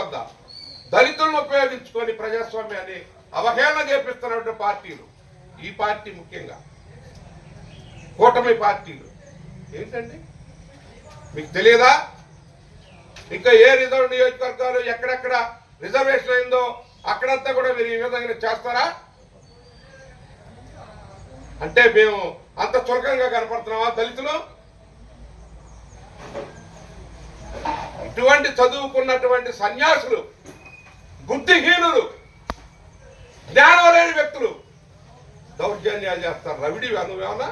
వద్ద దళితులను ఉపయోగించుకొని ప్రజాస్వామ్యాన్ని అవహేళన చేపిస్తున్నటువంటి పార్టీలు ఈ పార్టీ ముఖ్యంగా కూటమి పార్టీలు ఏంటండి మీకు తెలియదా? ఇంకా ఏ రిజర్వ్ నియోజకవర్గాలు ఎక్కడెక్కడ రిజర్వేషన్ అయిందో అక్కడంతా కూడా మీరు ఈ విధంగా చేస్తారా? అంటే మేము అంత చులకంగా కనపడుతున్నామా దళితులు? ఇటువంటి చదువుకున్నటువంటి సన్యాసులు, బుద్ధిహీనులు, జ్ఞానం లేని వ్యక్తులు దౌర్జన్యాలు చేస్తారు. రవిడి నువ్వేమన్నా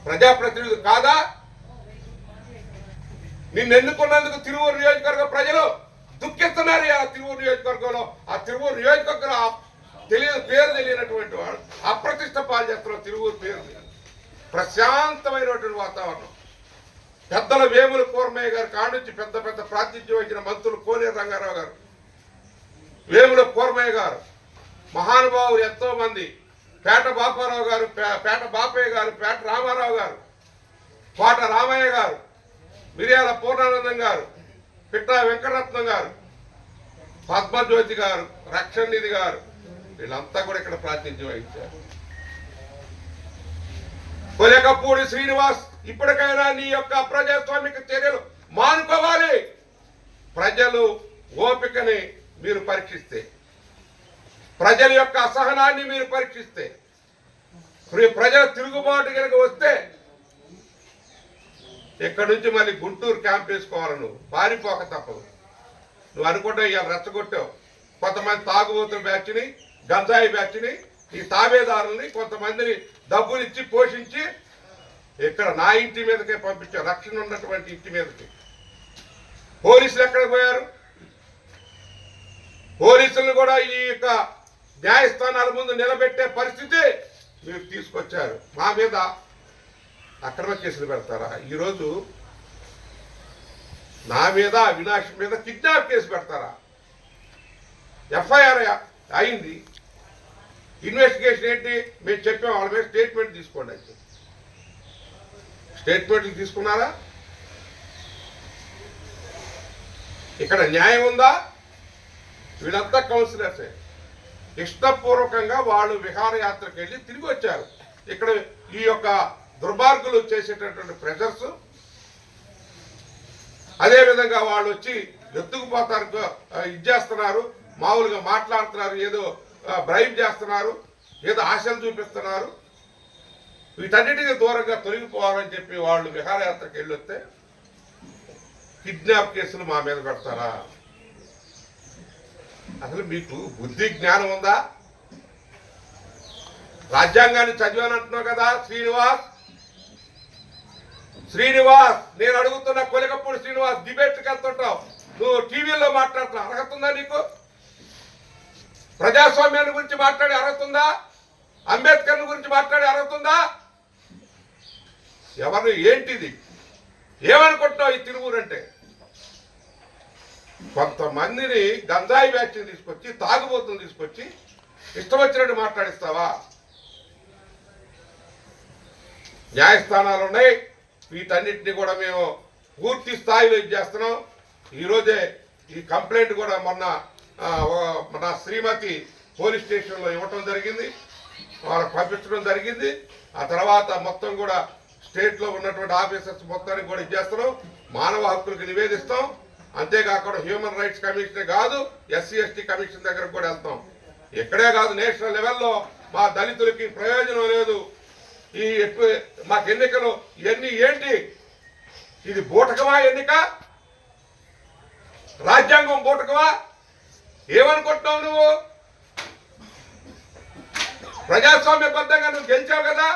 ప్రజాప్రతినిధి కాదా? నిన్ను ఎన్నుకున్నందుకు తిరువూరు నియోజకవర్గ ప్రజలు దుఃఖిస్తున్నారు. ఆ తిరువూరు నియోజకవర్గంలో ఆ తిరువూరు నియోజకవర్గంలో పేరు తెలియనటువంటి వాడు అప్రతిష్ట పాలు చేస్తున్నారు. తిరువూరు పేరు ప్రశాంతమైనటువంటి వాతావరణం. పెద్దల వేముల కూర్మయ్య గారు కానుంచి పెద్ద పెద్ద ప్రాతినిధ్యం వహించిన మంత్రులు కోనేరు రంగారావు గారు, వేముల కూర్మయ్య గారు, మహానుభావులు ఎంతో మంది, పేట బాపారావు గారు, పేట బాపయ్య గారు, పేట రామారావు గారు, కోట రామయ్య గారు, మిర్యాల పూర్ణానందం గారు, పిట్టా వెంకటరత్నం గారు, పద్మజ్యోతి గారు, రక్షణ నిధి గారు, వీళ్ళంతా కూడా ఇక్కడ ప్రాతినిధ్యం వహించారు. కొలకపూడి శ్రీనివాస్, ఇప్పటికైనా నీ యొక్క ప్రజాస్వామిక చర్యలు మానుకోవాలి. ప్రజలు ఓపికని మీరు పరీక్షిస్తే, ప్రజల యొక్క అసహనాన్ని మీరు పరీక్షిస్తే, ప్రజల తిరుగుబాటు కనుక వస్తే ఇక్కడ నుంచి మళ్ళీ గుంటూరు క్యాంప్ వేసుకోవాలి. నువ్వు పారిపోక తప్పదు. నువ్వు అనుకుంటే ఇవాళ రెచ్చగొట్టావు కొంతమంది తాగుబోతుల బ్యాచ్ని, గంజాయి బ్యాచ్ని, ఈ తాబేదారుల్ని, కొంతమందిని డబ్బులు ఇచ్చి పోషించి ఇక్కడ నా ఇంటి మీదకే పంపించారు, రక్షణ ఉన్నటువంటి ఇంటి మీదకి. పోలీసులు ఎక్కడ పోయారు? పోలీసులను కూడా ఈ యొక్క న్యాయస్థానాల ముందు నిలబెట్టే పరిస్థితి మీరు తీసుకొచ్చారు. మా మీద అక్రమ కేసులు పెడతారా? ఈరోజు నా మీద, అవినాష్ మీద కిడ్నాప్ కేసు పెడతారా? ఎఫ్ఐఆర్ అయింది. ఇన్వెస్టిగేషన్ ఏంటి? మేము చెప్పాం వాళ్ళ మీద స్టేట్మెంట్ తీసుకోండి అని. స్టేట్మెంట్లు తీసుకున్నారా? ఇక్కడ న్యాయం ఉందా? వీళ్ళంతా కౌన్సిలర్సే. ఇష్టపూర్వకంగా వాళ్ళు విహారయాత్రకు వెళ్ళి తిరిగి వచ్చారు. ఇక్కడ ఈ యొక్క దుర్మార్గులు చేసేటటువంటి ప్రెజర్స్, అదేవిధంగా వాళ్ళు వచ్చి ఎత్తుకుపోతారు, ఇచ్చేస్తున్నారు, మామూలుగా మాట్లాడుతున్నారు, ఏదో బ్రైబ్ చేస్తున్నారు, ఏదో ఆశలు చూపిస్తున్నారు. వీటన్నిటికీ దూరంగా తొలగిపోవాలని చెప్పి వాళ్ళు విహారయాత్రకు వెళ్ళి వస్తే కిడ్నాప్ కేసులు మా మీద పెడతారా? అసలు మీకు బుద్ధి జ్ఞానం ఉందా? రాజ్యాంగాన్ని చదివానంటున్నావు కదా శ్రీనివాస్, నేను అడుగుతున్న కొలకపూడి శ్రీనివాస్, డిబేట్కి వెళ్తుంటావు, నువ్వు టీవీలో మాట్లాడుతున్నావు, అర్హత ఉందా నీకు? ప్రజాస్వామ్యాన్ని గురించి మాట్లాడే అర్హత ఉందా? అంబేద్కర్ గురించి మాట్లాడే అర్హత ఉందా? ఎవరు ఏంటిది? ఏమనుకుంటున్నావు? ఈ తిరువూరు అంటే కొంతమందిని గంజాయి బ్యాచ్ని తీసుకొచ్చి, తాగుబోతులు తీసుకొచ్చి ఇష్టం వచ్చినట్టు మాట్లాడిస్తావా? న్యాయస్థానాలు ఉన్నాయి, వీటన్నిటిని కూడా మేము పూర్తి స్థాయిలో ఇచ్చేస్తున్నాం. ఈరోజే ఈ కంప్లైంట్ కూడా మన శ్రీమతి పోలీస్ స్టేషన్లో ఇవ్వటం జరిగింది, వాళ్ళకి పంపించడం జరిగింది. ఆ తర్వాత మొత్తం కూడా స్టేట్లో ఉన్నటువంటి ఆఫీసర్స్ మొత్తానికి కూడా ఇచ్చేస్తున్నాం, మానవ హక్కులకు నివేదిస్తాం. అంతేకాకుండా హ్యూమన్ రైట్స్ కమిషన్ కాదు, ఎస్సీ ఎస్టీ కమిషన్ దగ్గరకు కూడా వెళ్తాం. ఇక్కడే కాదు, నేషనల్ లెవెల్లో మా దళితులకి ప్రయోజనం లేదు. ఈ మాకు ఎన్నికలు ఇవన్నీ ఏంటి? ఇది బూటకమా ఎన్నిక? రాజ్యాంగం బూటకమా? ఏమనుకుంటున్నావు నువ్వు? ప్రజాస్వామ్యబద్ధంగా నువ్వు గెలిచావు కదా.